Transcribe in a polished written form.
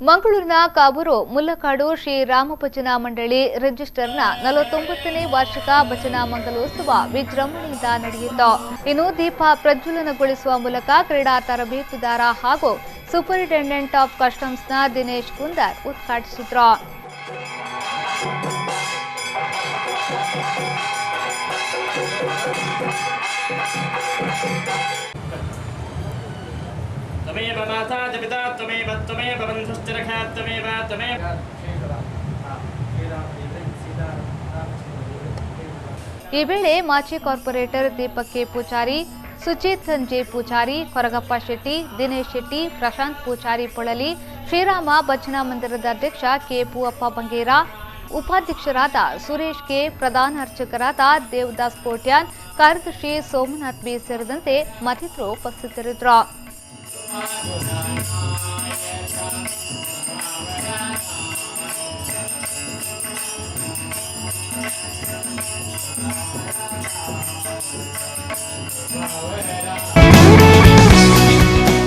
ಮಂಗಳೂರಿನ ಕಾಬೂರು ಮುಲ್ಲಕಾಡು ಶ್ರೀ ರಾಮ ಭಜನಾ ಮಂಡಳಿ ರಿಜಿಸ್ಟರ್ನ 49ನೇ ವಾರ್ಷಿಕ ಭಜನಾ ಮಂಗಲೋತ್ಸವ ವಿಜೃಂಭಣೆಯಿಂದ ನಡೆಯಿತು. ಇನ್ನು ದೀಪ ಪ್ರಜ್ವಲನಗೊಳಿಸುವ ಮೂಲಕ ಕ್ರೀಡಾ ತರಬೇತುದಾರ ಹಾಗೂ ಸೂಪರಿಂಟೆಂಡೆಂಟ್ ಆಫ್ ಕಸ್ಟಮ್ಸ್ನ ದಿನೇಶ್ ಕುಂದರ್ ಉದ್ಘಾಟಿಸಿದರು. तमेव माता च पिता त्वमेव त्वमेव बन्धुश्च त्वमेव त्वमेव ಈ ವೇಳೆ ಮಾಜಿ ಕಾರ್ಪೊರೇಟರ್ ದೀಪಕ್ ಕೆ ಪೂಜಾರಿ, ಸುಜಿತ್ ಸಂಜಯ್ ಪೂಜಾರಿ, ಕೊರಗಪ್ಪ ಶೆಟ್ಟಿ, ದಿನೇಶ್ ಶೆಟ್ಟಿ, ಪ್ರಶಾಂತ್ ಪೂಜಾರಿ ಪೊಳಲಿ, ಶ್ರೀರಾಮ ಭಜನಾ ಮಂದಿರದ ಅಧ್ಯಕ್ಷ ಕೆ ಪೂವಪ್ಪ ಬಂಗೇರ, ಉಪಾಧ್ಯಕ್ಷರಾದ ಸುರೇಶ್ ಕೆ, ಪ್ರಧಾನ ಅರ್ಚಕರಾದ ದೇವದಾಸ್ ಕೋಟ್ಯಾನ್, ಕಾರ್ಯದರ್ಶಿ ಸೋಮನಾಥ್ ಬಿ ಸೇರಿದಂತೆ ಮತ್ತಿತರರು ಉಪಸ್ಥಿತರಿದ್ದರು.